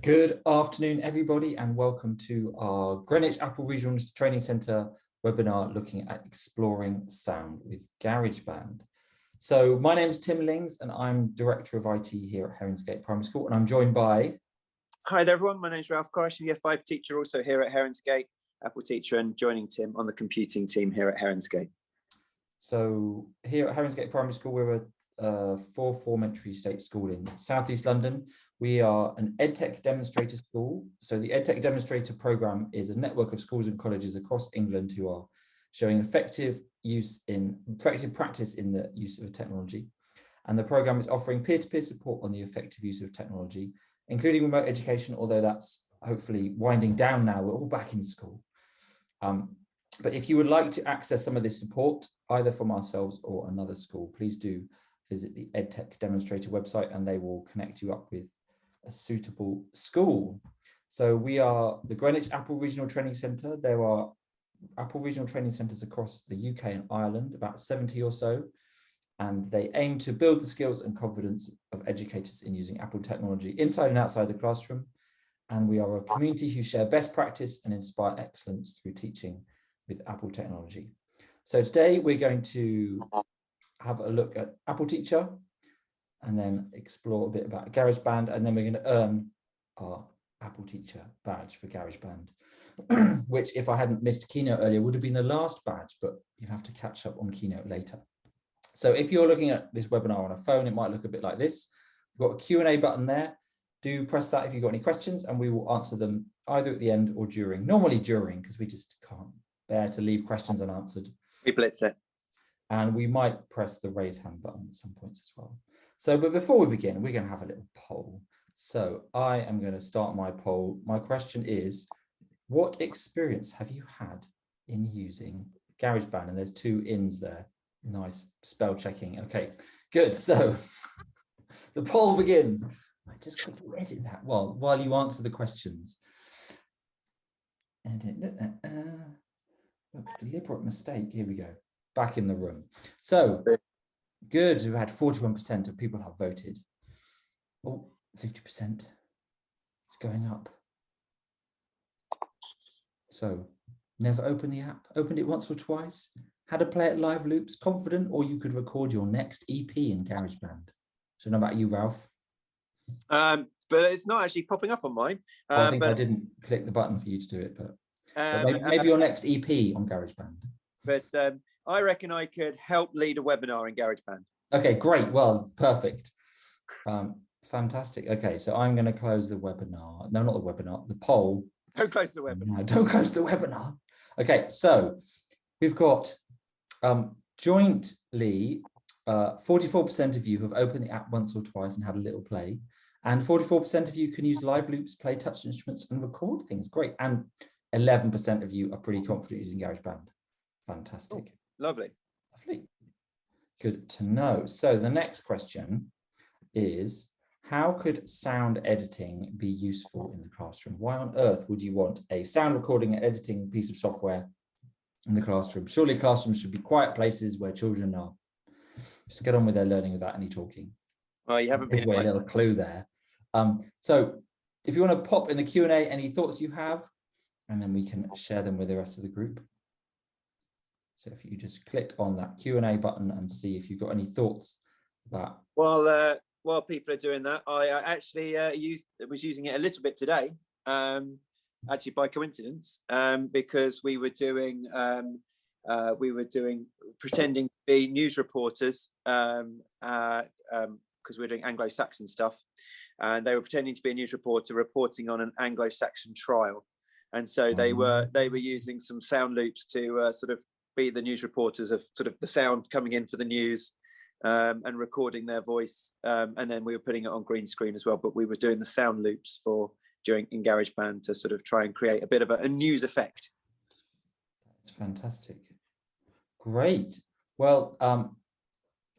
Good afternoon, everybody, and welcome to our Greenwich Apple Regional Training Centre webinar looking at exploring sound with GarageBand. So my name is Tim Lings and I'm Director of IT here at Heronsgate Primary School, and I'm joined by... Hi there, everyone. My name is Ralph Corish, I'm a Year 5 teacher also here at Heronsgate, Apple teacher, and joining Tim on the computing team here at Heronsgate. So here at Heronsgate Primary School, we're a fourth form state school in South East London. We are an EdTech demonstrator school. So the EdTech demonstrator program is a network of schools and colleges across England who are showing effective practice in the use of technology. And the program is offering peer-to-peer support on the effective use of technology, including remote education, although that's hopefully winding down now. We're all back in school. But if you would like to access some of this support, either from ourselves or another school, please do visit the EdTech demonstrator website and they will connect you up with a suitable school. So we are the Greenwich Apple Regional Training Centre. There are Apple Regional Training Centres across the UK and Ireland, about 70 or so, and they aim to build the skills and confidence of educators in using Apple technology inside and outside the classroom. And we are a community who share best practice and inspire excellence through teaching with Apple technology. So today we're going to have a look at Apple Teacher and then explore a bit about GarageBand, and then we're going to earn our Apple Teacher badge for GarageBand, which, if I hadn't missed Keynote earlier, would have been the last badge, but you'll have to catch up on Keynote later. So if you're looking at this webinar on a phone, it might look a bit like this. We've got a Q&A button there. Do press that if you've got any questions, and we will answer them either at the end or during, normally during, because we just can't bear to leave questions unanswered. We blitz it. And we might press the raise hand button at some points as well. So, but before we begin, we're going to have a little poll. So I am going to start my poll. My question is, what experience have you had in using GarageBand? And there's two ins there. Nice spell checking. Okay, good. So the poll begins. I just quickly edit that while you answer the questions. Edit. Look, deliberate mistake. Here we go. Back in the room. So good. We've had 41% of people have voted. Oh, 50%. It's going up. So never opened the app, opened it once or twice, had to play it live loops, confident, or you could record your next EP in GarageBand. So not about you, Ralph. But it's not actually popping up on mine. I think I didn't click the button for you to do it, but maybe your next EP on GarageBand. But I reckon I could help lead a webinar in GarageBand. Okay, great. Well, perfect. Fantastic. Okay, so I'm going to close the webinar. No, not the webinar, the poll. Don't close the webinar. No, don't close the webinar. Okay, so we've got jointly 44% of you have opened the app once or twice and had a little play. And 44% of you can use live loops, play touch instruments, and record things. Great. And 11% of you are pretty confident using GarageBand. Fantastic. Oh, lovely. Lovely. Good to know. So the next question is, how could sound editing be useful in the classroom? Why on earth would you want a sound recording and editing piece of software in the classroom? Surely classrooms should be quiet places where children are. Just get on with their learning without any talking. Well, you haven't been a little clue there. So if you want to pop in the Q&A any thoughts you have, and then we can share them with the rest of the group. So if you just click on that Q&A button and see if you've got any thoughts about. Well, while people are doing that, I actually was using it a little bit today, actually by coincidence, because we were doing pretending to be news reporters, because we're doing Anglo-Saxon stuff, and they were pretending to be a news reporter reporting on an Anglo-Saxon trial, and so they were using some sound loops to sort of be the news reporters of sort of the sound coming in for the news, and recording their voice, and then we were putting it on green screen as well, but we were doing the sound loops in GarageBand to sort of try and create a bit of a news effect. That's fantastic. Great. Well,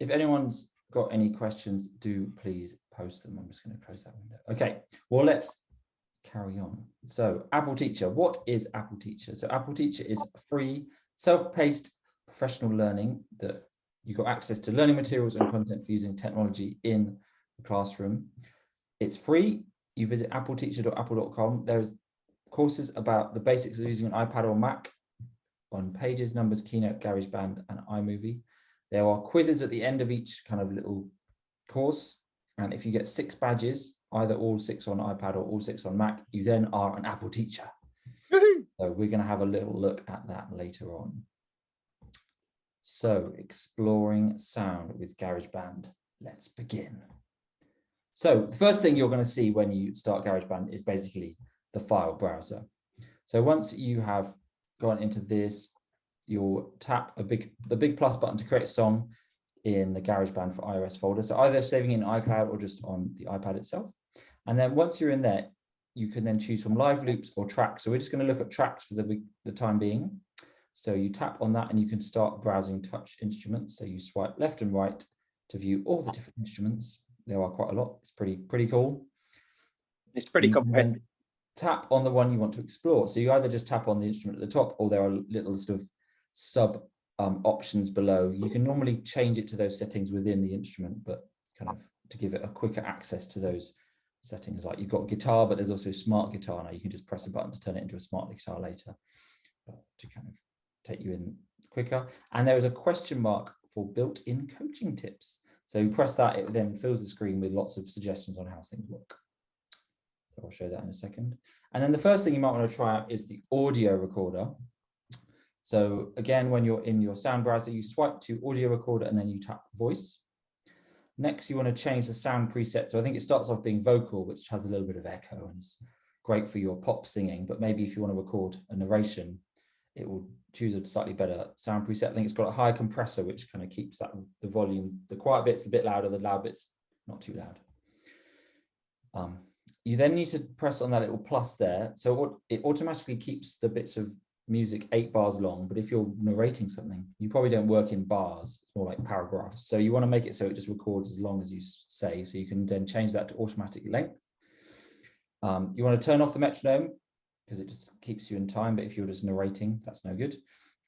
if anyone's got any questions, do please post them. I'm just going to close that window. Okay, well, let's carry on. So Apple Teacher, what is Apple Teacher? So Apple Teacher is free, self-paced professional learning that you've got access to learning materials and content for using technology in the classroom. It's free. you visit appleteacher.apple.com. There's courses about the basics of using an iPad or Mac on Pages, Numbers, Keynote, GarageBand, and iMovie. There are quizzes at the end of each kind of little course. And if you get 6 badges, either all 6 on iPad or all 6 on Mac, you then are an Apple teacher. So we're going to have a little look at that later on. So exploring sound with GarageBand. Let's begin. So the first thing you're going to see when you start GarageBand is basically the file browser. So once you have gone into this, you'll tap the big plus button to create a song in the GarageBand for iOS folder. So either saving it in iCloud or just on the iPad itself. And then once you're in there, you can then choose from live loops or tracks. So we're just going to look at tracks for the time being. So you tap on that and you can start browsing touch instruments. So you swipe left and right to view all the different instruments. There are quite a lot. It's pretty cool. It's pretty comprehensive. Tap on the one you want to explore. So you either just tap on the instrument at the top, or there are little sort of sub options below. You can normally change it to those settings within the instrument, but kind of to give it a quicker access to those settings. Like you've got guitar, but there's also a smart guitar now. You can just press a button to turn it into a smart guitar later, but to kind of take you in quicker. And there is a question mark for built-in coaching tips. So you press that, it then fills the screen with lots of suggestions on how things work. So I'll show that in a second. And then the first thing you might want to try out is the audio recorder. So again, when you're in your sound browser, you swipe to audio recorder and then you tap voice. Next, you want to change the sound preset. So I think it starts off being vocal, which has a little bit of echo and is great for your pop singing. But maybe if you want to record a narration, it will choose a slightly better sound preset. I think it's got a higher compressor, which kind of keeps that the volume, the quiet bits a bit louder, the loud bits not too loud. You then need to press on that little plus there. So it automatically keeps the bits of music 8 bars long, but if you're narrating something, you probably don't work in bars. It's more like paragraphs. So you want to make it so it just records as long as you say. So you can then change that to automatic length. You want to turn off the metronome because it just keeps you in time. But if you're just narrating, that's no good.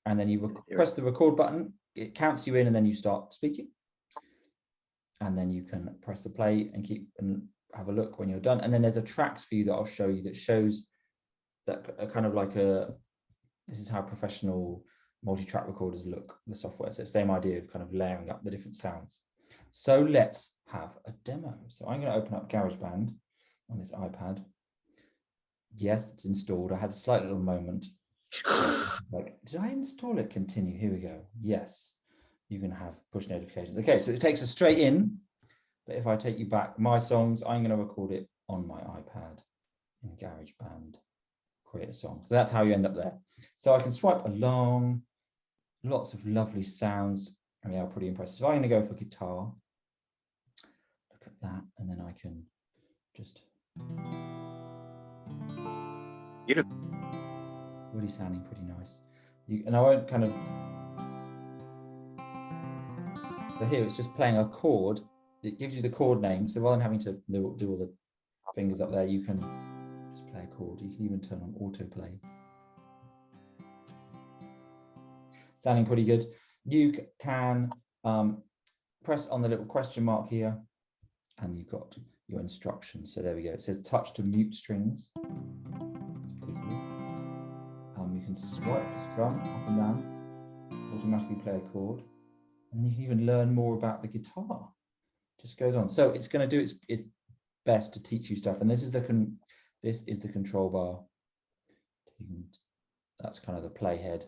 And then you press the record button. It counts you in, and then you start speaking. And then you can press the play and keep and have a look when you're done. And then there's a tracks view that I'll show you that shows that kind of like this is how professional multi-track recorders look, the software. So it's the same idea of kind of layering up the different sounds. So let's have a demo. So I'm going to open up GarageBand on this iPad. Yes, it's installed. I had a slight little moment. Like, did I install it? Continue. Here we go. Yes, you can have push notifications. Okay, so it takes us straight in. But if I take you back, my songs, I'm going to record it on my iPad in GarageBand. Create a song. So that's how you end up there. So I can swipe along, lots of lovely sounds, and they are pretty impressive. So I'm going to go for guitar. Look at that, and then I can just really sounding pretty nice. And I won't kind of. So here it's just playing a chord. It gives you the chord name. So rather than having to do all the fingers up there, you can just play a chord. You can even turn on autoplay. Sounding pretty good. You can press on the little question mark here, and you've got your instructions. So there we go. It says touch to mute strings. That's pretty cool. You can swipe the strum up and down, automatically play a chord, and you can even learn more about the guitar. Just goes on. So it's going to do its best to teach you stuff. And this is the control bar. That's kind of the playhead.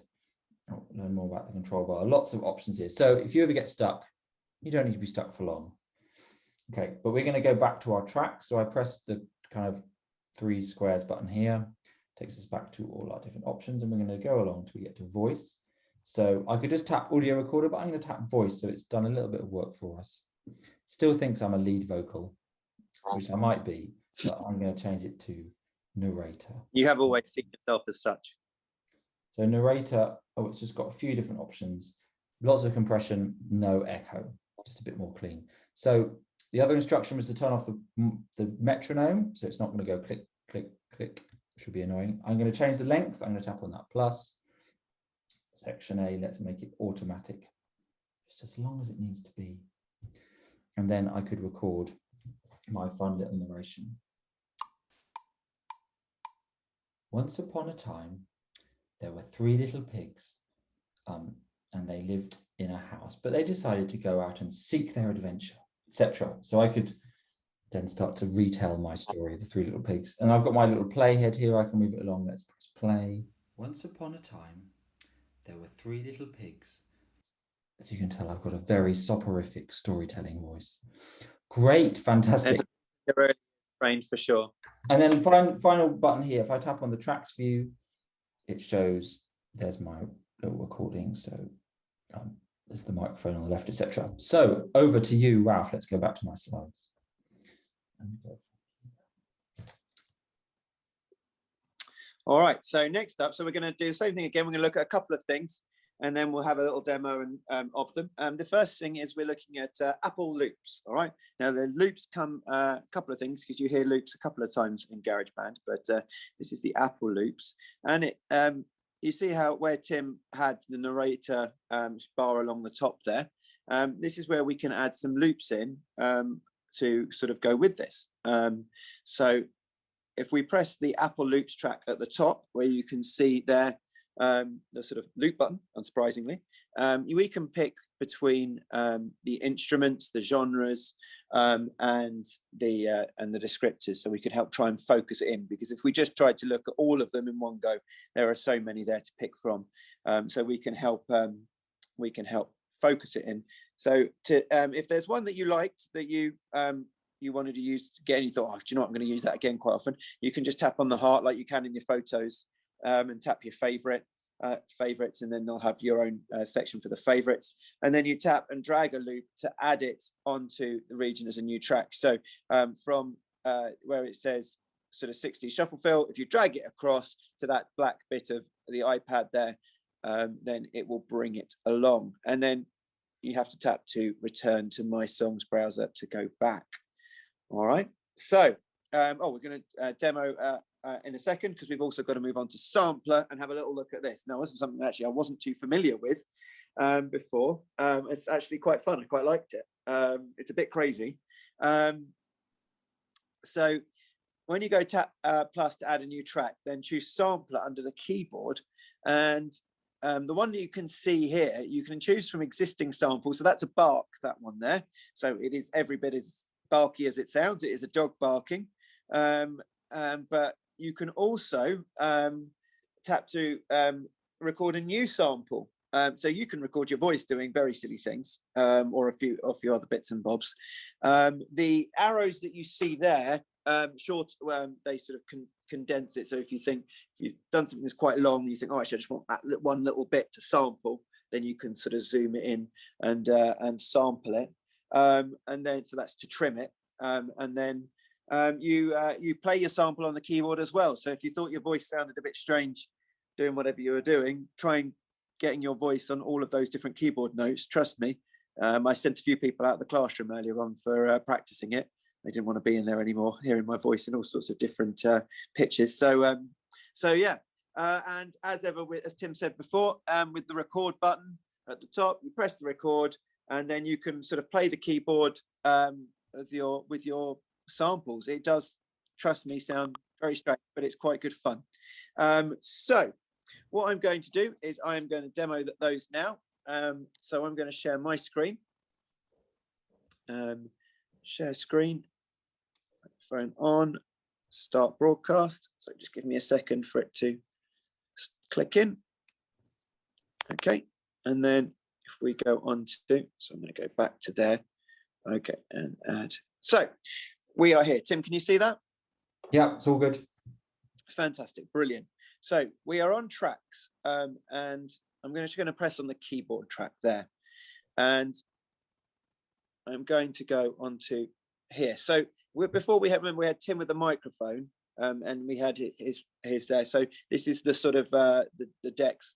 Learn more about the control bar. Lots of options here. So if you ever get stuck, you don't need to be stuck for long. Okay, but we're going to go back to our track. So I press the kind of 3 squares button here. Takes us back to all our different options, and we're going to go along till we get to voice. So I could just tap audio recorder, but I'm going to tap voice. So it's done a little bit of work for us. Still thinks I'm a lead vocal, which I might be, but I'm going to change it to narrator. You have always seen yourself as such. So narrator, it's just got a few different options. Lots of compression, no echo, just a bit more clean. So the other instruction was to turn off the metronome. So it's not going to go click, click, click. Should be annoying. I'm going to change the length. I'm going to tap on that plus. Section A, let's make it automatic, just as long as it needs to be. And then I could record my fun little narration. Once upon a time, there were three little pigs, and they lived in a house, but they decided to go out and seek their adventure, etc. So I could then start to retell my story of the three little pigs. And I've got my little playhead here. I can move it along. Let's press play. Once upon a time, there were three little pigs. As you can tell, I've got a very soporific storytelling voice. Great, fantastic. Trained for sure. And then final button here. If I tap on the tracks view, it shows there's my little recording. So there's the microphone on the left, etc. So over to you, Ralph. Let's go back to my slides. All right, so next up, so we're going to do the same thing again. We're going to look at a couple of things, and then we'll have a little demo of them. The first thing is we're looking at Apple loops. All right, now the loops come a couple of things, because you hear loops a couple of times in GarageBand, but this is the Apple loops, and it you see how where Tim had the narrator bar along the top there. This is where we can add some loops in to sort of go with this. So if we press the Apple loops track at the top, where you can see there the sort of loop button, unsurprisingly, we can pick between the instruments, the genres, and the descriptors, so we can help try and focus it in, because if we just tried to look at all of them in one go, there are so many there to pick from. So we can help focus it in. So if there's one that you liked that you wanted to use again, you thought, oh, do you know what, I'm going to use that again quite often, you can just tap on the heart like you can in your photos, and tap your favorites, and then they'll have your own section for the favorites, and then you tap and drag a loop to add it onto the region as a new track. So from where it says sort of 60 shuffle fill, if you drag it across to that black bit of the iPad there, then it will bring it along, and then you have to tap to return to my songs browser to go back. All right, so we're going to demo in a second, because we've also got to move on to sampler and have a little look at this. Now, this is something actually I wasn't too familiar with before. It's actually quite fun. I quite liked it. It's a bit crazy. So when you go tap plus to add a new track, then choose sampler under the keyboard, and the one that you can see here, you can choose from existing samples. So that's a bark, that one there. So it is every bit as barky as it sounds. It is a dog barking. But you can also tap to record a new sample. So you can record your voice doing very silly things, or a few other bits and bobs. The arrows that you see there, they sort of condense it. So if you've done something that's quite long, you think, oh, actually, I just want that one little bit to sample, then you can sort of zoom it in and sample it. And then, so that's to trim it. And then you play your sample on the keyboard as well. So if you thought your voice sounded a bit strange doing whatever you were doing, try and getting your voice on all of those different keyboard notes. Trust me, I sent a few people out of the classroom earlier on for practicing it. They didn't want to be in there anymore, hearing my voice in all sorts of different pitches. So yeah, and as ever, as Tim said before, with the record button at the top, you press the record, and then you can sort of play the keyboard with your samples. It does, trust me, sound very strange, but it's quite good fun. So what I'm going to do is I am going to demo those now. So I'm going to share my screen. Share screen, phone on, start broadcast. So just give me a second for it to click in. Okay, and then if we go on to, so I'm going to go back to there. Okay, and add. So we are here. Tim, can you see that? Yeah, it's all good. Fantastic, brilliant. So we are on tracks, and I'm just going to press on the keyboard track there, and I'm going to go onto here. So before we had Tim with the microphone, and we had his there. So this is the sort of the decks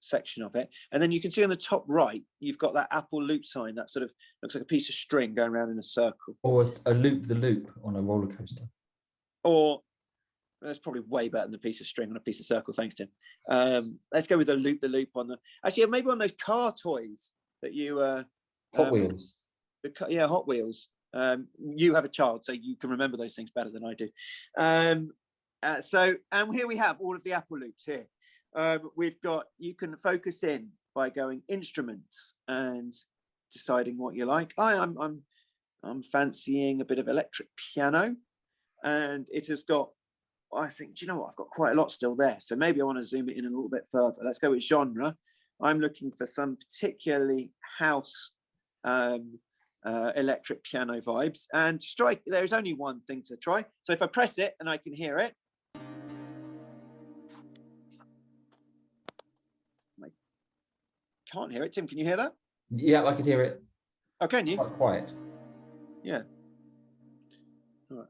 section of it, and then you can see on the top right you've got that Apple loop sign that sort of looks like a piece of string going around in a circle, or a loop the loop on a roller coaster, or that's probably way better than a piece of string on a piece of circle. Thanks, Tim. Let's go with the loop on the, actually maybe on those car toys that you Hot Wheels. Yeah, Hot Wheels. You have a child, so you can remember those things better than I do. And here we have all of the Apple loops here. We've got, you can focus in by going instruments and deciding what you like. I'm fancying a bit of electric piano, and it has got, I think, do you know what? I've got quite a lot still there. So maybe I want to zoom it in a little bit further. Let's go with genre. I'm looking for some particularly house electric piano vibes, and strike. There's only one thing to try. So if I press it and I can hear it, I can't hear it. Tim, can you hear that? Yeah, I could hear it. Oh, can you? Quite quiet. Yeah.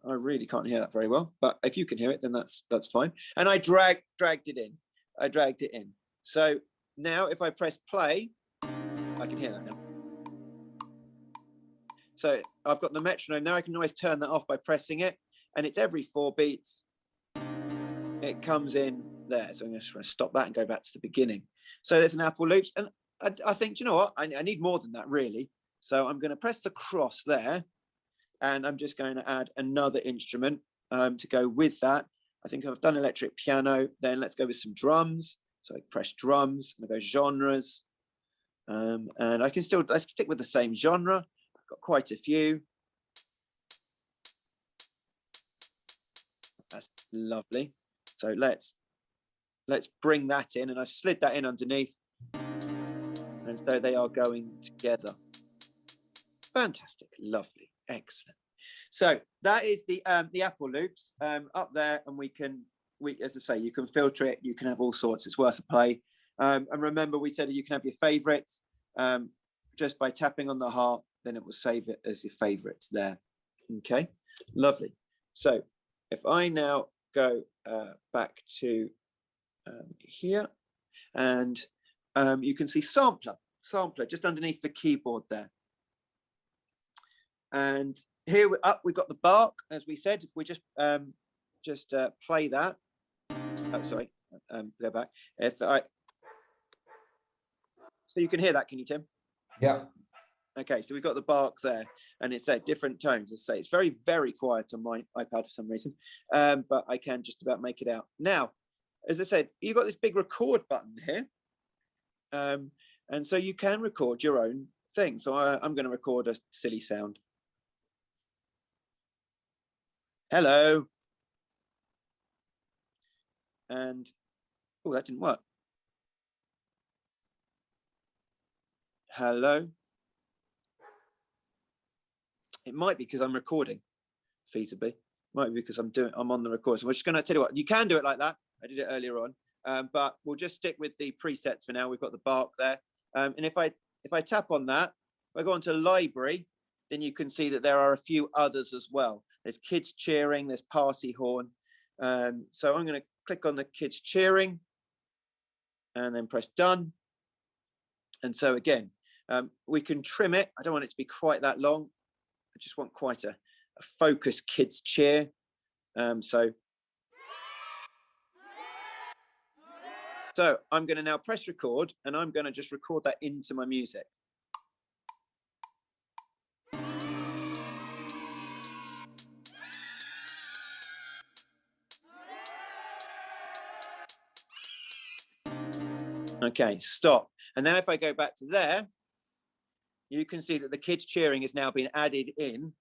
I really can't hear that very well, but if you can hear it, then that's fine. And I dragged it in. I dragged it in. So now if I press play, I can hear that now. So I've got the metronome now. I can always turn that off by pressing it, and it's every 4 beats. It comes in there. So I'm just going to stop that and go back to the beginning. So there's an Apple loops, and I think, you know what? I need more than that, really. So I'm going to press the cross there, and I'm just going to add another instrument to go with that. I think I've done electric piano. Then let's go with some drums. So I press drums, and I go genres, and I can still, let's stick with the same genre. I've got quite a few. That's lovely. So let's bring that in, and I've slid that in underneath, and so they are going together. Fantastic, lovely, excellent. So that is the Apple loops up there, and as I say, you can filter it. You can have all sorts. It's worth a play. And remember, we said you can have your favorites just by tapping on the heart. Then it will save it as your favorites there. Okay, lovely. So if I now go back to here, and you can see sampler just underneath the keyboard there. And here we've got the bark, as we said. If we just play that. Oh, sorry. Go back. So you can hear that, can you, Tim? Yeah. Okay, so we've got the bark there, and it's at different tones. As I say, it's very, very quiet on my iPad for some reason, but I can just about make it out. Now, as I said, you've got this big record button here, and so you can record your own thing. So I'm going to record a silly sound. Hello. And, oh, that didn't work. Hello. It might be because I'm recording, feasibly. Might be because I'm on the record. So we're just going to tell you what, you can do it like that. I did it earlier on, but we'll just stick with the presets for now. We've got the bark there. And if I tap on that, if I go onto library, then you can see that there are a few others as well. There's kids cheering, there's party horn. So I'm going to click on the kids cheering and then press done. And so again, we can trim it. I don't want it to be quite that long. I just want quite a focused kids cheer. So I'm going to now press record, and I'm going to just record that into my music. Okay, stop. And now if I go back to there, you can see that the kids cheering is now being added in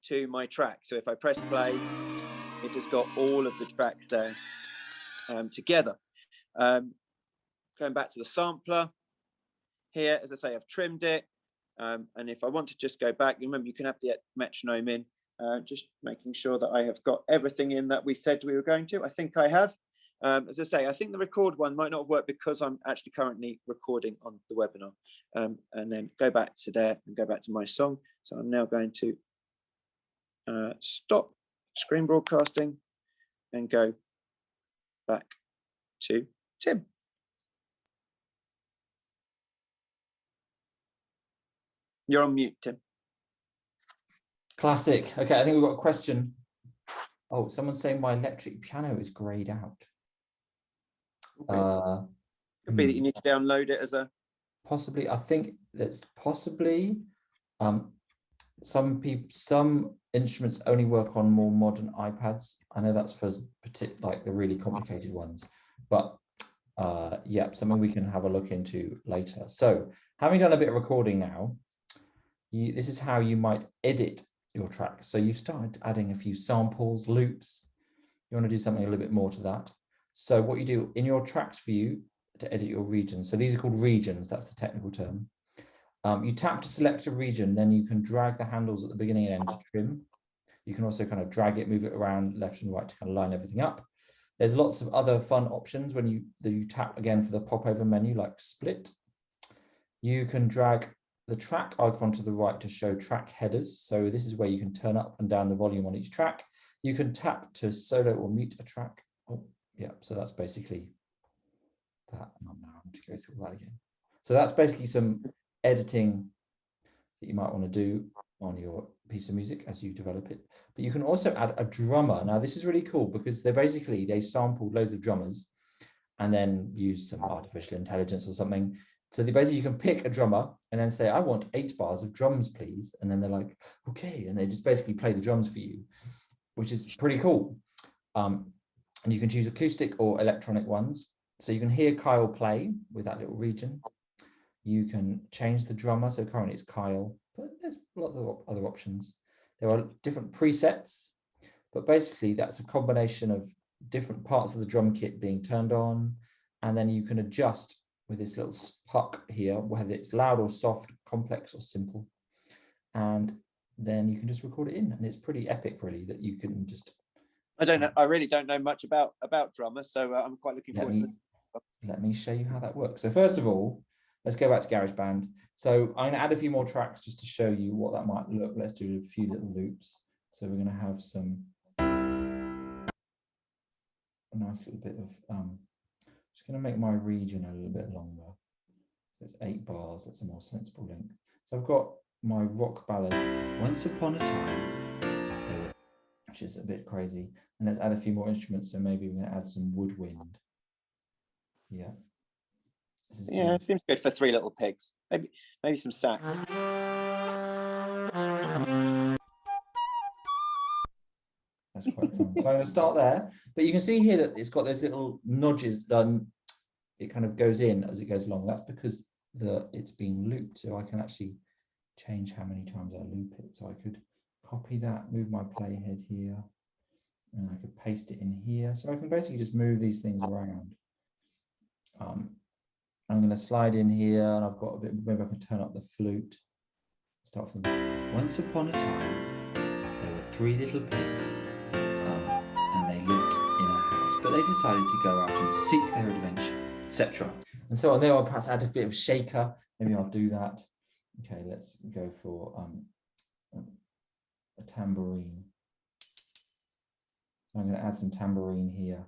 to my track. So if I press play, it has got all of the tracks there together. Going back to the sampler here, as I say, I've trimmed it. And if I want to just go back, remember, you can have the metronome in, just making sure that I have got everything in that we said we were going to. I think I have. As I say, I think the record one might not work because I'm actually currently recording on the webinar. And then go back to there and go back to my song. So I'm now going to stop screen broadcasting and go back to Tim. You're on mute, Tim. Classic. Okay, I think we've got a question. Oh, someone's saying my electric piano is grayed out. Okay. Could be that you need to download it as a... Possibly. I think that's possibly some instruments only work on more modern iPads. I know that's for like the really complicated ones, but yeah, something we can have a look into later. So having done a bit of recording now, this is how you might edit your track. So you've started adding a few samples, loops. You want to do something a little bit more to that. So what you do in your tracks view to edit your regions. So these are called regions. That's the technical term. You tap to select a region, then you can drag the handles at the beginning and end to trim. You can also kind of drag it, move it around left and right to kind of line everything up. There's lots of other fun options when you tap again for the popover menu, like split. You can drag the track icon to the right to show track headers. So this is where you can turn up and down the volume on each track. You can tap to solo or mute a track. Oh, yeah, so that's basically that. I'm now having to go through that again. So that's basically some editing that you might want to do on your piece of music as you develop it. But you can also add a drummer. Now this is really cool because they sampled loads of drummers and then use some artificial intelligence or something. So basically you can pick a drummer and then say, I want 8 bars of drums, please. And then they're like, okay. And they just basically play the drums for you, which is pretty cool. And you can choose acoustic or electronic ones. So you can hear Kyle play with that little region. You can change the drummer. So currently it's Kyle, but there's lots of other options. There are different presets, but basically that's a combination of different parts of the drum kit being turned on. And then you can adjust with this little puck here, whether it's loud or soft, complex or simple. And then you can just record it in. And it's pretty epic, really, that you can just... I don't know. I really don't know much about drummer, so I'm quite looking forward to it. Let me show you how that works. So first of all, let's go back to GarageBand. So I'm going to add a few more tracks just to show you what that might look. Let's do a few little loops. So we're going to have a nice little bit of, just going to make my region a little bit longer. So it's 8 bars. That's a more sensible length. So I've got my rock ballad, Once Upon a Time, there were, which is a bit crazy. And let's add a few more instruments. So maybe we're going to add some woodwind. Yeah. Yeah, it seems good for 3 Little Pigs. Maybe some sax. That's quite fun. So I'm going to start there, but you can see here that it's got those little nudges. It kind of goes in as it goes along. That's because it's being looped. So I can actually change how many times I loop it. So I could copy that, move my playhead here, and I could paste it in here. So I can basically just move these things around. I'm going to slide in here, and I've got a bit. Maybe I can turn up the flute. Start from Once upon a time, there were 3 little pigs, and they lived in a house. But they decided to go out and seek their adventure, etc. And so on. There, I'll perhaps add a bit of shaker. Maybe I'll do that. Okay, let's go for a tambourine. So I'm going to add some tambourine here.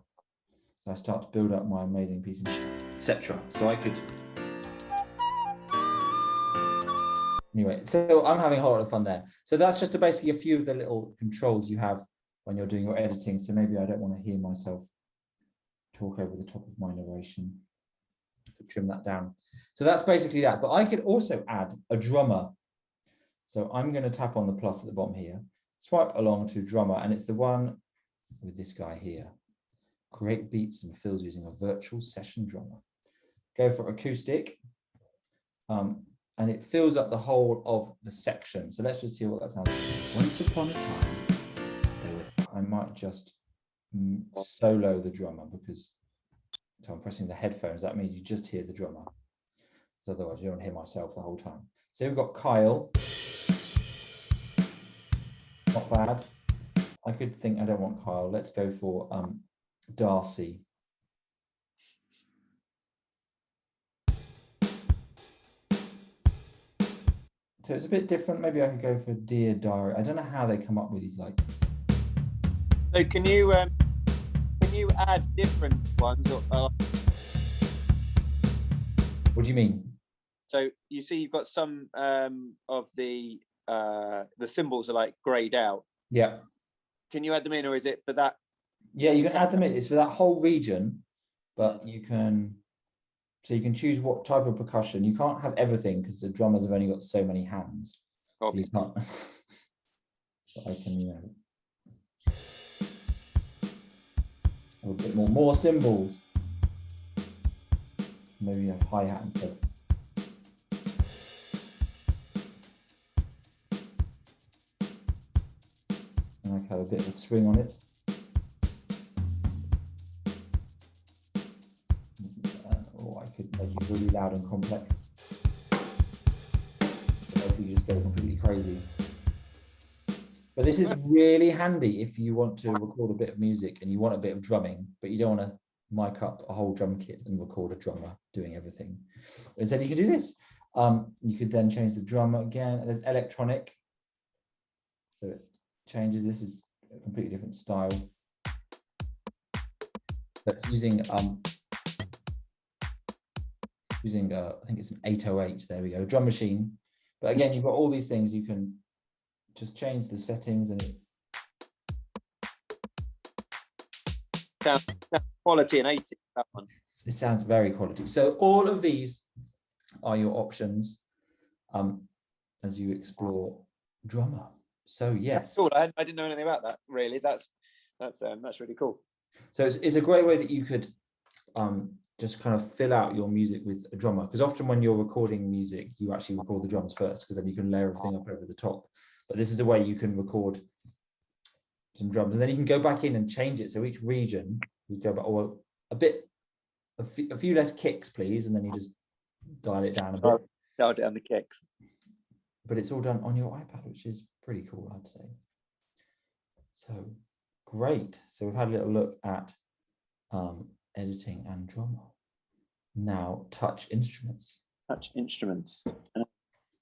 So I start to build up my amazing piece of music, etc. So I could... Anyway, so I'm having a lot of fun there. So that's just basically a few of the little controls you have when you're doing your editing. So maybe I don't want to hear myself talk over the top of my narration. I could trim that down. So that's basically that. But I could also add a drummer. So I'm going to tap on the plus at the bottom here, swipe along to drummer, and it's the one with this guy here. Create beats and fills using a virtual session drummer. Go for acoustic, and it fills up the whole of the section. So let's just hear what that sounds like. Once upon a time, I might just solo the drummer because so I'm pressing the headphones. That means you just hear the drummer. Because otherwise you don't hear myself the whole time. So we've got Kyle. Not bad. I could think I don't want Kyle. Let's go for Darcy. So it's a bit different. Maybe I could go for Dear Diary. I don't know how they come up with these like. So can you add different ones? Or, What do you mean? So you see, you've got some of the symbols are like grayed out. Yeah. Can you add them in, or is it for that? Yeah, you can add them in. It's for that whole region, but you can. So you can choose what type of percussion. You can't have everything because the drummers have only got so many hands. So you can't. but I can, a bit more cymbals. Maybe a hi-hat instead. And I can have a bit of a swing on it. Or I could make it really loud and complex. If you just go completely crazy. But this is really handy if you want to record a bit of music and you want a bit of drumming, but you don't want to mic up a whole drum kit and record a drummer doing everything. Instead, you could do this. You could then change the drummer again. There's electronic. So it changes. This is a completely different style. So it's using I think it's an 808. There we go, drum machine. But again, you've got all these things. You can just change the settings and quality and 80. That one. It sounds very quality. So all of these are your options as you explore drummer. So yes, cool. I didn't know anything about that. Really, that's really cool. So it's a great way that you could just kind of fill out your music with a drummer, because often when you're recording music, you actually record the drums first, because then you can layer everything up over the top. But this is a way you can record some drums, and then you can go back in and change it. So each region, you go back, or a few less kicks, please, and then you just dial it down a bit. Dial down the kicks. But it's all done on your iPad, which is pretty cool, I'd say. So great. So we've had a little look at editing and drummer. Now, touch instruments. Touch instruments.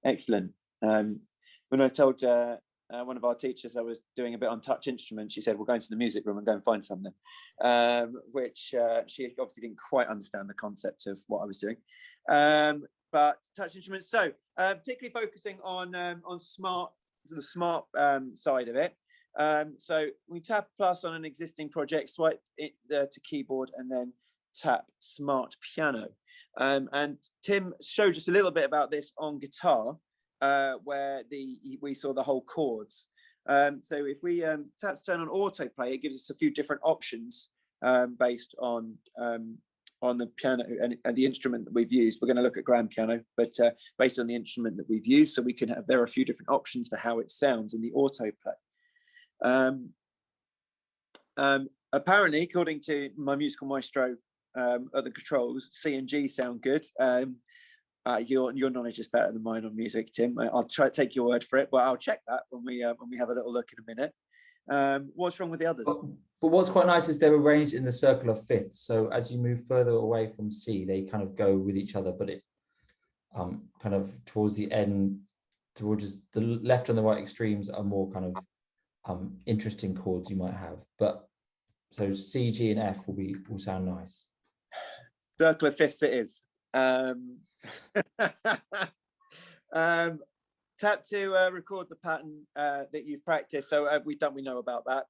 Excellent. When I told one of our teachers I was doing a bit on touch instruments, she said, we'll go into the music room and go and find something, which she obviously didn't quite understand the concept of what I was doing. But touch instruments, so particularly focusing on smart, the smart side of it. So we tap plus on an existing project, swipe it to keyboard, and then tap smart piano. And Tim showed us a little bit about this on guitar, where we saw the whole chords. So if we tap to turn on autoplay, it gives us a few different options based on the piano and the instrument that we've used. We're going to look at grand piano, but based on the instrument that we've used, so we can have, there are a few different options for how it sounds in the autoplay. Apparently, according to my musical maestro at the controls, C and G sound good. Your knowledge is better than mine on music, Tim. I'll try to take your word for it, but I'll check that when we have a little look in a minute. What's wrong with the others? But what's quite nice is they're arranged in the circle of fifths. So as you move further away from C, they kind of go with each other, but it kind of towards the end, towards the left and the right extremes are more kind of interesting chords you might have. But so C, G, and F will sound nice. Circle of fifths it is. Tap to record the pattern that you've practiced. So we know about that.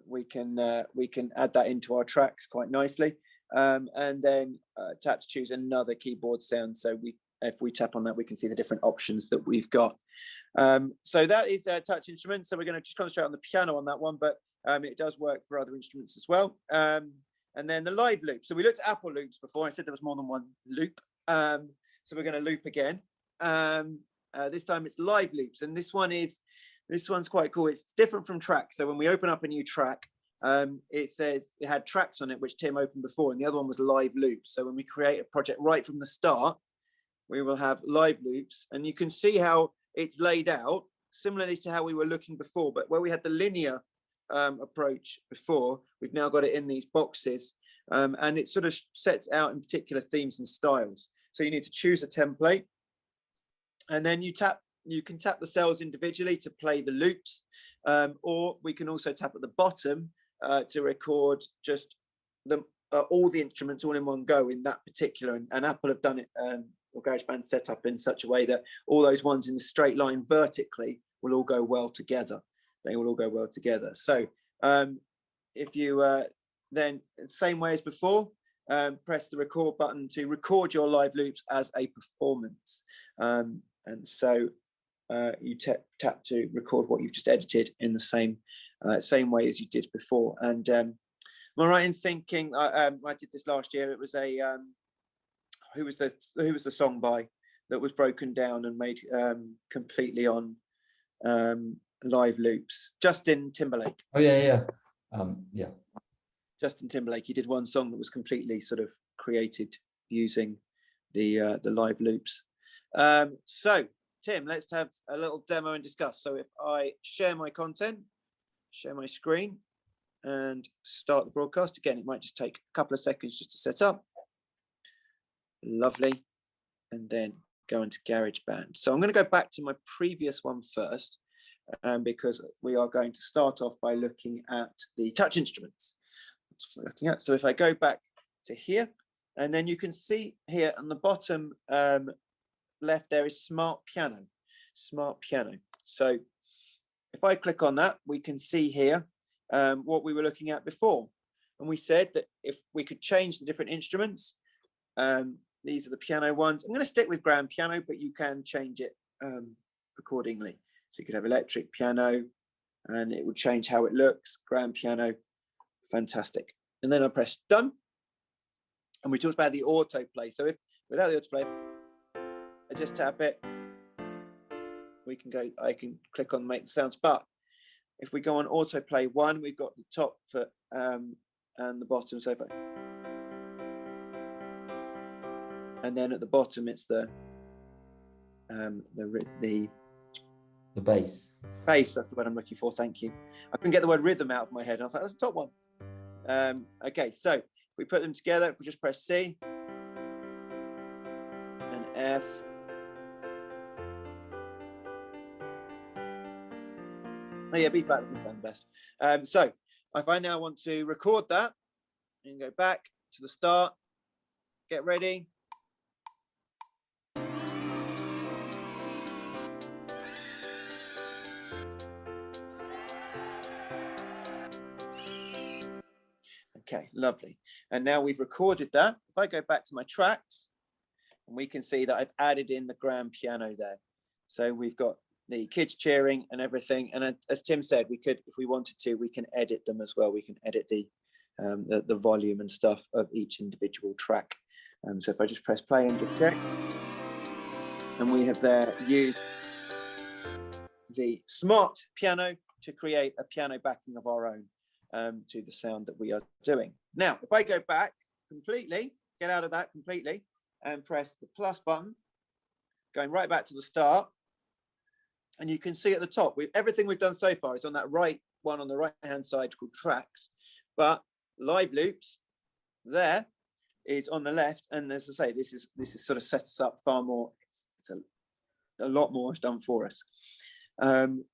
We can add that into our tracks quite nicely, and then tap to choose another keyboard sound. So if we tap on that, we can see the different options that we've got. So that is touch instruments. So we're going to just concentrate on the piano on that one, but it does work for other instruments as well. And then the live loop. So we looked at Apple loops before. I said there was more than one loop. So we're going to loop again. This time it's live loops, and this one's quite cool. It's different from tracks. So when we open up a new track, it says it had tracks on it, which Tim opened before, and the other one was live loops. So when we create a project right from the start, we will have live loops, and you can see how it's laid out similarly to how we were looking before, but where we had the linear approach before, we've now got it in these boxes, and it sort of sets out in particular themes and styles. So you need to choose a template, and then you can tap the cells individually to play the loops, or we can also tap at the bottom to record just all the instruments all in one go in that particular, and Apple have done it, or GarageBand set up in such a way that all those ones in the straight line vertically will all go well together. They will all go well together. So if you then, same way as before, press the record button to record your live loops as a performance. And so you tap to record what you've just edited in the same way as you did before. And am I right in thinking I did this last year? It was a who was the song by that was broken down and made completely on live loops? Justin Timberlake. Oh yeah. Yeah. Justin Timberlake. He did one song that was completely sort of created using the live loops. So Tim, let's have a little demo and discuss. So if I share my content, share my screen, and start the broadcast again, it might just take a couple of seconds just to set up. Lovely. And then go into GarageBand. So I'm going to go back to my previous one first, because we are going to start off by looking at the touch instruments. So if I go back to here, and then you can see here on the bottom left there is Smart Piano. So if I click on that, we can see here what we were looking at before. And we said that if we could change the different instruments, these are the piano ones. I'm going to stick with grand piano, but you can change it accordingly. So you could have electric piano and it would change how it looks. Grand piano, fantastic. And then I press done. And we talked about the autoplay. So if without the autoplay, I just tap it, we can go, I can click on make the sounds. But if we go on autoplay 1, we've got the top for and the bottom. So if I, and then at the bottom it's the bass. Bass, that's the word I'm looking for. Thank you. I couldn't get the word rhythm out of my head. I was like, that's the top one. Okay, so if we put them together, if we just press C and F. Oh yeah, B flat doesn't sound the best. So if I now want to record that and go back to the start, get ready. Okay, lovely. And now we've recorded that. If I go back to my tracks, and we can see that I've added in the grand piano there. So we've got the kids cheering and everything. And as Tim said, we could, if we wanted to, we can edit them as well. We can edit the volume and stuff of each individual track. So if I just press play and just check, and we have there used the smart piano to create a piano backing of our own to the sound that we are doing. Now, if I go back completely, get out of that completely, and press the plus button, going right back to the start, and you can see at the top, everything we've done so far is on that right one on the right-hand side called tracks, but live loops there is on the left. And as I say, this is sort of sets us up far more. It's a lot more is done for us. And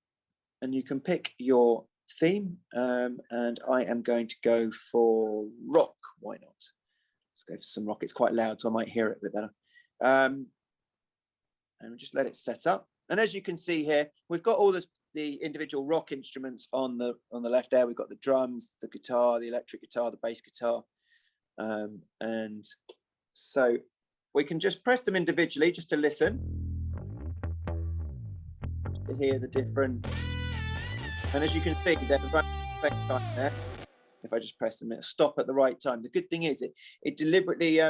you can pick your theme, and I am going to go for rock. Why not? Let's go for some rock. It's quite loud, so I might hear it a bit better. And we'll just let it set up. And as you can see here, we've got all the individual rock instruments on the left there. We've got the drums, the guitar, the electric guitar, the bass guitar. And so we can just press them individually just to listen, just to hear the different. And as you can see, they're running at the same time there. If I just press them, it'll stop at the right time. The good thing is it deliberately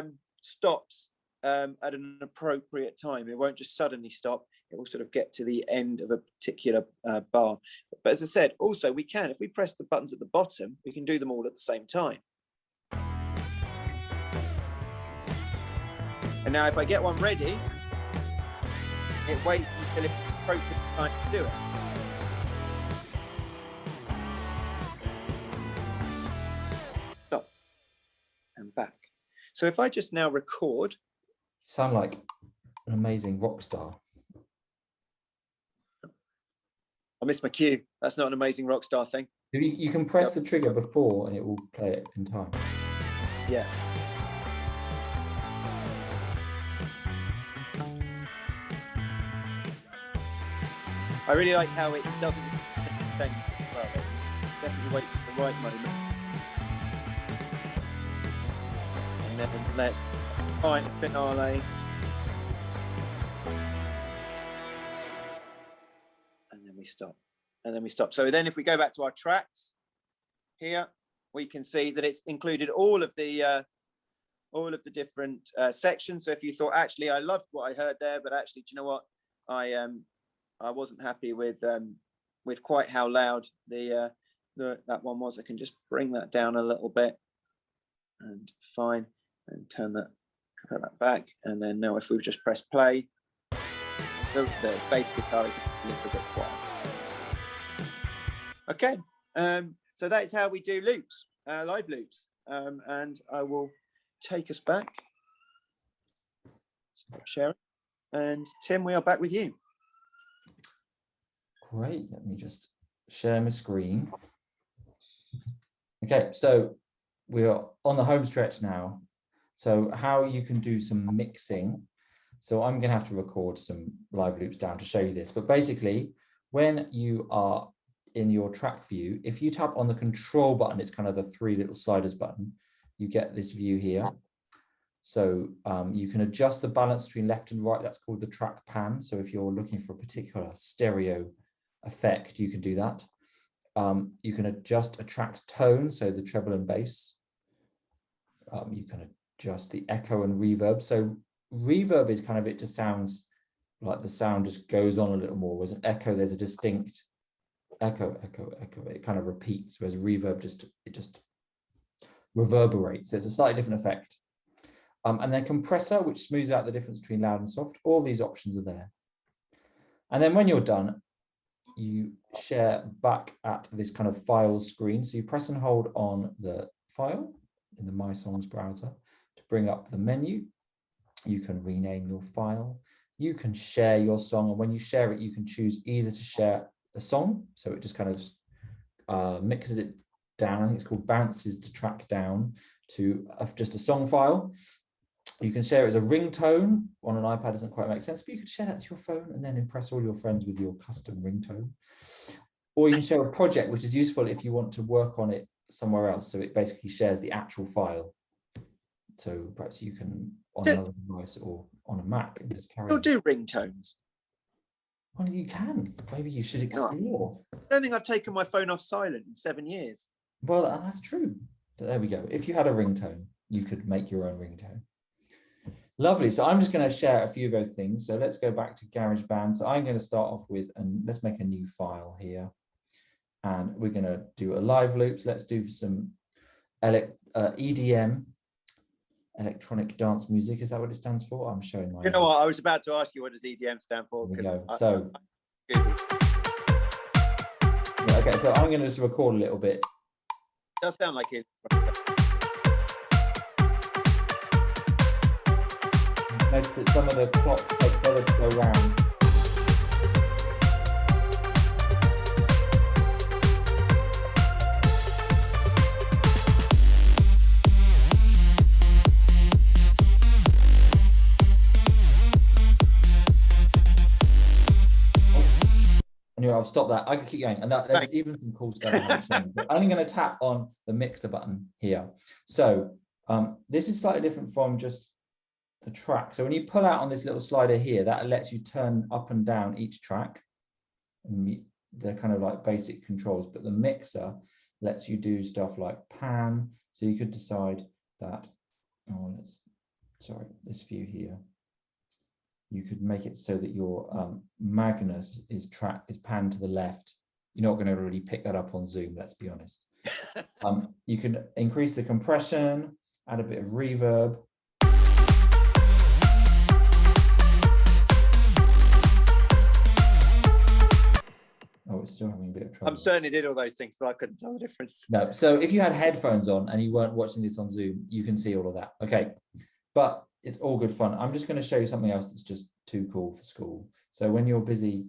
stops at an appropriate time. It won't just suddenly stop. It will sort of get to the end of a particular bar. But as I said, also we can, if we press the buttons at the bottom, we can do them all at the same time. And now if I get one ready, it waits until it's appropriate time to do it. Stop and back. So if I just now record. You sound like an amazing rock star. I missed my cue. That's not an amazing rock star thing. You can press the trigger before and it will play it in time. Yeah. I really like how it doesn't change as well. It definitely waits for the right moment. And then let's find the finale. stop, and then we stop. So then if we go back to our tracks here, we can see that it's included all of the different sections. So if you thought, actually, I loved what I heard there, but actually, do you know what? I wasn't happy with quite how loud that one was. I can just bring that down a little bit, and fine, and put that back. And then now if we just press play, the bass guitar is a little bit quiet. Okay, so that is how we do loops, live loops. And I will take us back. Stop sharing. And Tim, we are back with you. Great, let me just share my screen. Okay, so we are on the home stretch now. So how you can do some mixing. So I'm going to have to record some live loops down to show you this. But basically, when you are in your track view, if you tap on the control button, it's kind of the three little sliders button, you get this view here. So you can adjust the balance between left and right. That's called the track pan. So if you're looking for a particular stereo effect, you can do that. You can adjust a track's tone, so the treble and bass. You can adjust the echo and reverb. So reverb is kind of, it just sounds like the sound just goes on a little more, whereas an echo, there's a distinct echo, it kind of repeats, whereas reverb it just reverberates. So it's a slightly different effect. And then compressor, which smooths out the difference between loud and soft. All these options are there. And then when you're done, you share back at this kind of file screen. So you press and hold on the file in the My Songs browser to bring up the menu. You can rename your file. You can share your song. And when you share it, you can choose either to share a song. So it just kind of mixes it down. I think it's called bounces to track down to just a song file. You can share it as a ringtone. On an iPad doesn't quite make sense, but you could share that to your phone and then impress all your friends with your custom ringtone. Or you can share a project, which is useful if you want to work on it somewhere else. So it basically shares the actual file. So perhaps you can on another device or on a Mac and just carry on. You'll do ringtones. Well, you can. Maybe you should explore. I don't think I've taken my phone off silent in 7 years. Well, that's true. But there we go. If you had a ringtone, you could make your own ringtone. Lovely. So I'm just going to share a few of those things. So let's go back to GarageBand. So I'm going to start off with, and let's make a new file here. And we're going to do a live loop. Let's do some EDM, electronic dance music. Is that what it stands for? I'm showing my. You know what? I was about to ask you, what does EDM stand for? There we go. So, yeah, okay. So I'm going to just record a little bit. It does sound like it. Notice that some of the clock takes further to go round. Anyway, I'll stop that. I can keep going, and there's even some cool stuff. But I'm only going to tap on the mixer button here. So this is slightly different from just the track. So when you pull out on this little slider here, that lets you turn up and down each track, and they're kind of like basic controls. But the mixer lets you do stuff like pan. So you could decide that. This view here. You could make it so that your Magnus is panned to the left. You're not going to really pick that up on Zoom, let's be honest. You can increase the compression, add a bit of reverb. Oh, it's still having a bit of trouble. I'm certain it did all those things, but I couldn't tell the difference. No, so if you had headphones on and you weren't watching this on Zoom, you can see all of that. Okay, but it's all good fun. I'm just going to show you something else that's just too cool for school. So when you're busy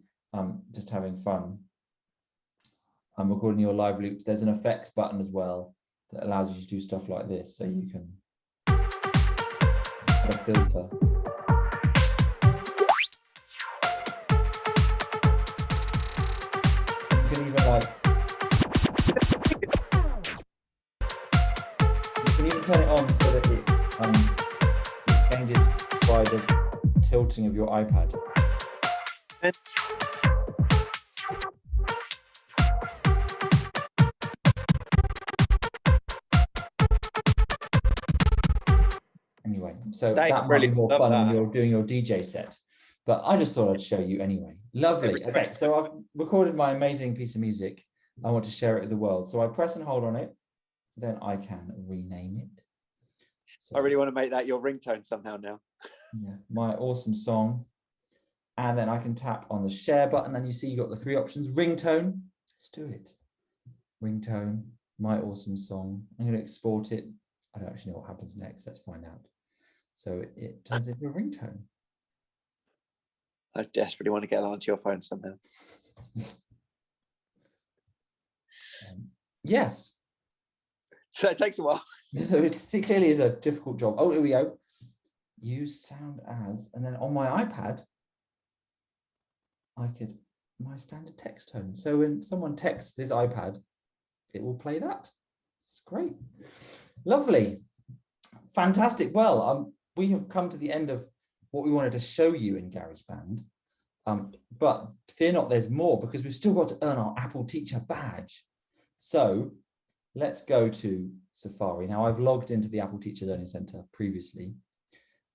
just having fun, I'm recording your live loops. There's an effects button as well that allows you to do stuff like this. So you can add a filter. You can even turn it on so that it changes by the tilting of your iPad. Anyway, so That's that might be brilliant. more Love fun when that. you're doing your DJ set. But I just thought I'd show you anyway. Lovely. Okay, so I've recorded my amazing piece of music. I want to share it with the world. So I press and hold on it. Then I can rename it. So, I really want to make that your ringtone somehow now. yeah, my awesome song. And then I can tap on the share button and you see you got the 3 options. Ringtone. Let's do it. Ringtone, my awesome song. I'm going to export it. I don't actually know what happens next. Let's find out. So it turns into a ringtone. I desperately want to get onto your phone somehow. Yes. So it takes a while. So it clearly is a difficult job. Oh, here we go. Use sound as, and then on my iPad, I could, my standard text tone. So when someone texts this iPad, it will play that. It's great. Lovely. Fantastic. Well, we have come to the end of what we wanted to show you in GarageBand. But fear not, there's more, because we've still got to earn our Apple Teacher badge. So let's go to Safari. Now I've logged into the Apple Teacher Learning Center previously,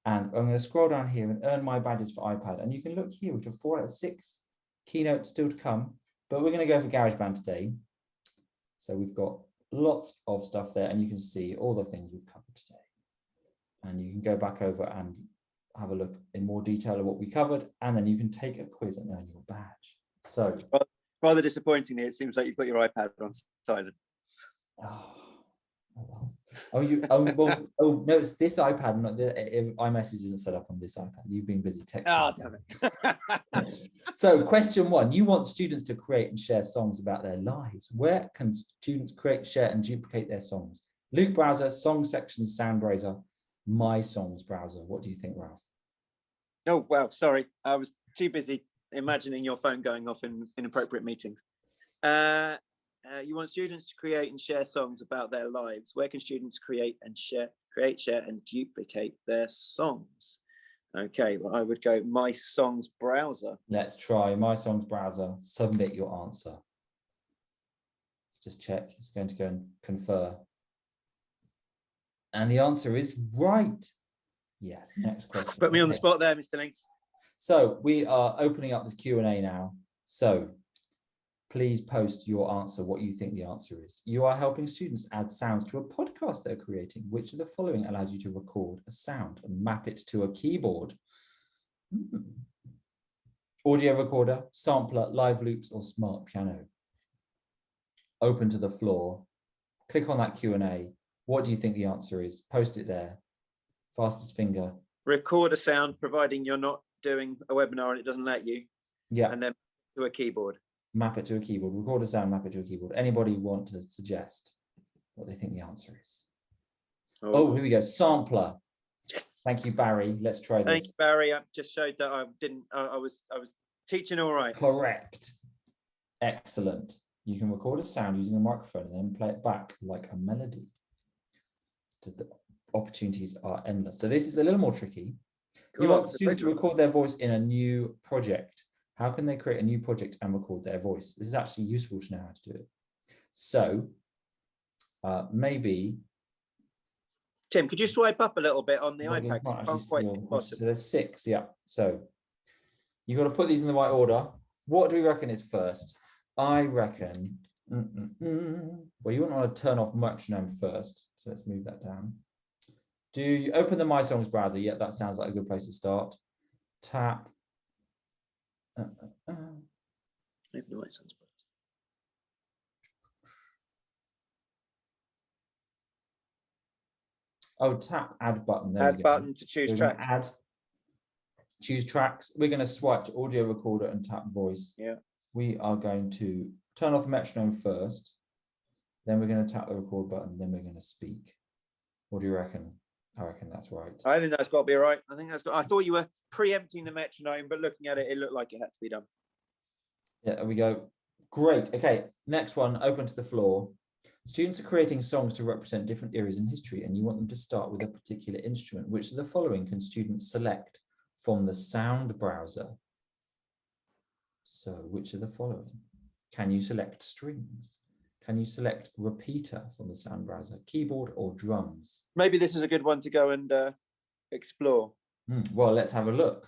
and I'm going to scroll down here and earn my badges for iPad. And you can look here, which are 4 out of 6 keynotes still to come, but we're going to go for GarageBand today. So we've got lots of stuff there, and you can see all the things we've covered today. And you can go back over and have a look in more detail of what we covered, and then you can take a quiz and earn your badge. So, well, rather disappointingly, it seems like you've got your iPad on silent. Oh no, it's this iPad, not the iMessage isn't set up on this iPad. You've been busy texting. Oh, damn it. So question 1, you want students to create and share songs about their lives. Where can students create, share and duplicate their songs? Luke browser, song section, sound browser, my songs browser. What do you think, Ralph? Oh, wow, sorry. I was too busy imagining your phone going off in inappropriate meetings. You want students to create and share songs about their lives. Where can students create, share and duplicate their songs? Okay, well, I would go my songs browser. Let's try my songs browser. Submit your answer. Let's just check. It's going to go and confer. And the answer is right. Yes, next question. Put me on the spot there, Mr. Links. So we are opening up this Q&A now. So please post your answer, what you think the answer is. You are helping students add sounds to a podcast they're creating. Which of the following allows you to record a sound and map it to a keyboard? Audio recorder, sampler, live loops, or smart piano? Open to the floor. Click on that Q&A. What do you think the answer is? Post it there. Fastest finger. Record a sound, providing you're not doing a webinar and it doesn't let you. Yeah. And then to a keyboard. Map it to a keyboard. Record a sound, map it to a keyboard. Anybody want to suggest what they think the answer is? Oh, here we go. Sampler. Yes. Thank you, Barry. Let's try this. Thanks, Barry. I just showed that I was teaching all right. Correct. Excellent. You can record a sound using a microphone and then play it back like a melody. The opportunities are endless. So this is a little more tricky. You want students to record their voice in a new project. How can they create a new project and record their voice? This is actually useful to know how to do it. So maybe Tim, could you swipe up a little bit on the iPad? So there's 6, yeah. So you've got to put these in the right order. What do we reckon is first? I reckon, well, you wouldn't want to turn off metronome first. So let's move that down. Do you open the My Songs browser? Yeah, that sounds like a good place to start. Tap. Open the My Songs browser. Oh, tap add button. There add button to choose tracks. Add. Choose tracks. We're going to swipe to audio recorder and tap voice. Yeah. We are going to turn off the metronome first. Then we're going to tap the record button. Then we're going to speak. What do you reckon? I reckon that's right. I think that's got to be right. I think that's got. I thought you were preempting the metronome, but looking at it, it looked like it had to be done. Yeah, there we go. Great. Okay, next one. Open to the floor. Students are creating songs to represent different eras in history, and you want them to start with a particular instrument. Which of the following can students select from the sound browser? So, which of the following? Can you select strings? Can you select repeater from the sound browser, keyboard or drums? Maybe this is a good one to go and explore? Well, let's have a look.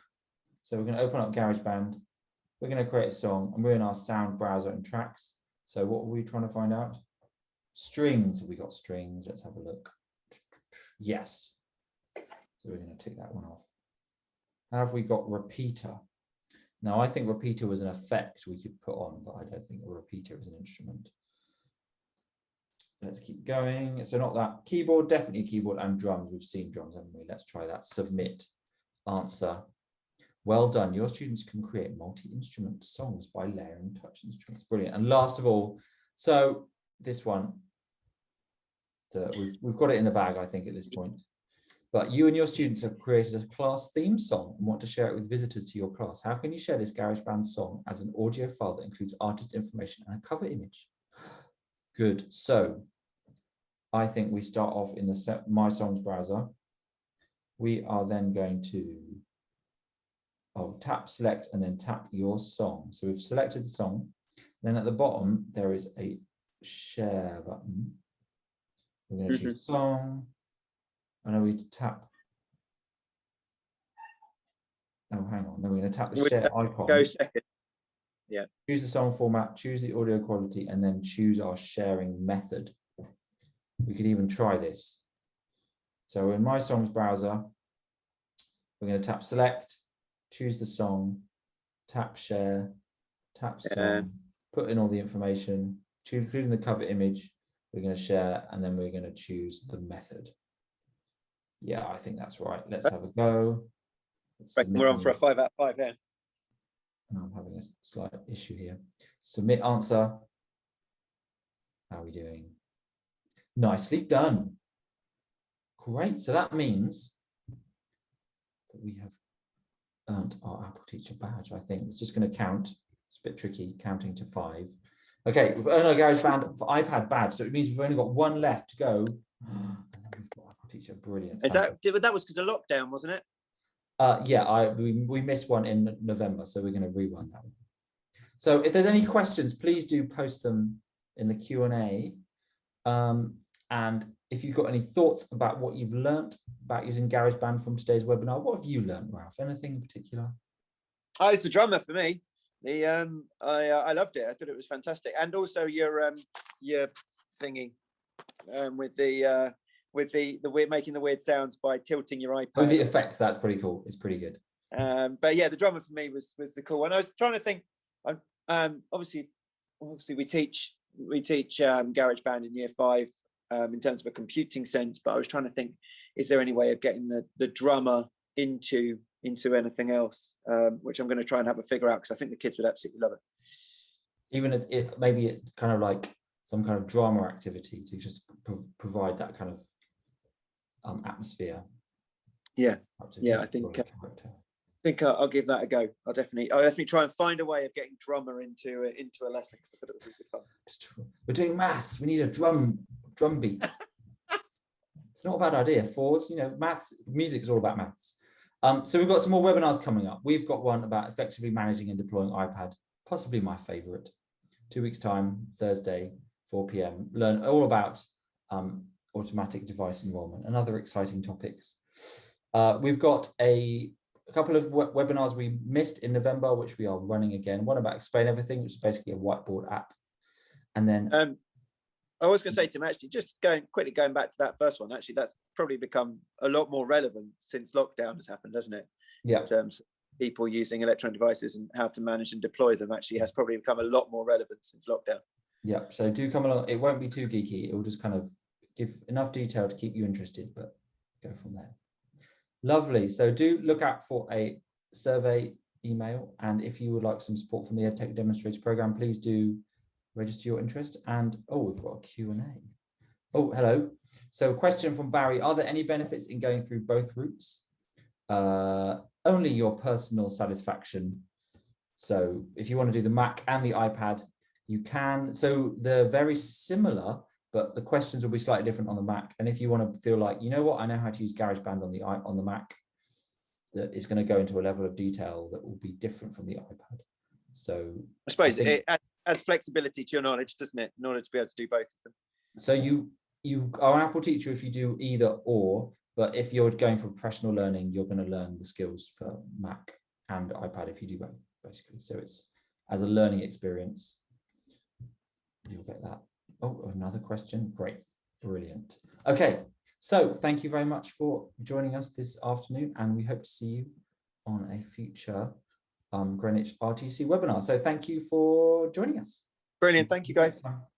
So we're going to open up GarageBand. We're going to create a song, and we're in our sound browser and tracks. So what are we trying to find out? Strings. Have we got strings? Let's have a look. Yes. So we're going to tick that one off. Have we got repeater? Now, I think repeater was an effect we could put on, but I don't think a repeater is an instrument. Let's keep going. So not that. Keyboard, definitely keyboard, and drums. We've seen drums, haven't we? Let's try that. Submit. Answer. Well done. Your students can create multi-instrument songs by layering touch instruments. Brilliant. And last of all, so this one, we've got it in the bag, I think, at this point. But you and your students have created a class theme song and want to share it with visitors to your class. How can you share this GarageBand song as an audio file that includes artist information and a cover image? Good. So I think we start off in the My Songs browser. We are then going to tap select and then tap your song. So we've selected the song. Then at the bottom, there is a share button. We're going to choose song. And then we tap. Oh, hang on. Then we're going to tap the share icon. Go second. Yeah. Choose the song format, choose the audio quality, and then choose our sharing method. We could even try this. So in My Songs browser, we're going to tap select, choose the song, tap share, tap song, put in all the information, including the cover image. We're going to share, and then we're going to choose the method. Yeah, I think that's right. Let's have a go. We're on for a 5 out of 5 here. I'm having a slight issue here. Submit answer. How are we doing? Nicely done. Great. So that means that we have earned our Apple Teacher badge, I think. It's just going to count. It's a bit tricky, counting to 5. Okay, we've earned our GarageBand for iPad badge, so it means we've only got one left to go. And then we've got Apple Teacher. Brilliant. Is that was because of lockdown, wasn't it? Yeah, we missed one in November, so we're going to rerun that one. So if there's any questions, please do post them in the Q&A. And if you've got any thoughts about what you've learned about using GarageBand from today's webinar, what have you learned, Ralph? Anything in particular? Oh, it's the drummer for me. I loved it. I thought it was fantastic, and also your thingy with the weird, making the weird sounds by tilting your iPad. Oh, the effects, that's pretty cool. It's pretty good. But yeah, the drummer for me was the cool one. I was trying to think. Obviously we teach GarageBand in year 5 in terms of a computing sense. But I was trying to think, is there any way of getting the drummer into anything else? Which I'm going to try and have a figure out, because I think the kids would absolutely love it. Even maybe it's kind of like some kind of drama activity to just provide that kind of atmosphere. Yeah, I think I'll give that a go. I'll definitely try and find a way of getting drummer into a lesson, because I thought it would be fun. We're doing maths. We need a drum beat. It's not a bad idea. Fours, maths, music is all about maths. So we've got some more webinars coming up. We've got one about effectively managing and deploying iPad, possibly my favorite. 2 weeks time, Thursday, 4 p.m. Learn all about automatic device enrollment and other exciting topics. We've got a couple of webinars we missed in November, which we are running again. One about Explain Everything, which is basically a whiteboard app. And then I was going to say, Tim, actually, just quickly going back to that first one, actually, that's probably become a lot more relevant since lockdown has happened, hasn't it? Yeah. In terms of people using electronic devices and how to manage and deploy them, actually has probably become a lot more relevant since lockdown. Yeah, so do come along. It won't be too geeky. It will just kind of give enough detail to keep you interested, but go from there. Lovely. So do look out for a survey email. And if you would like some support from the EdTech Demonstrator Program, please do register your interest. And we've got a Q&A. Oh, hello. So question from Barry. Are there any benefits in going through both routes? Only your personal satisfaction. So if you want to do the Mac and the iPad, you can. So they're very similar, but the questions will be slightly different on the Mac. And if you want to feel like, you know what, I know how to use GarageBand on the Mac, that is going to go into a level of detail that will be different from the iPad. So I suppose it adds flexibility to your knowledge, doesn't it, in order to be able to do both of them? So you are an Apple Teacher if you do either or, But if you're going for professional learning, you're going to learn the skills for Mac and iPad if you do both, basically. So it's as a learning experience, you'll get that. Oh, another question. Great. Brilliant. Okay. So thank you very much for joining us this afternoon, and we hope to see you on a future Greenwich RTC webinar. So thank you for joining us. Brilliant. Thank you, guys.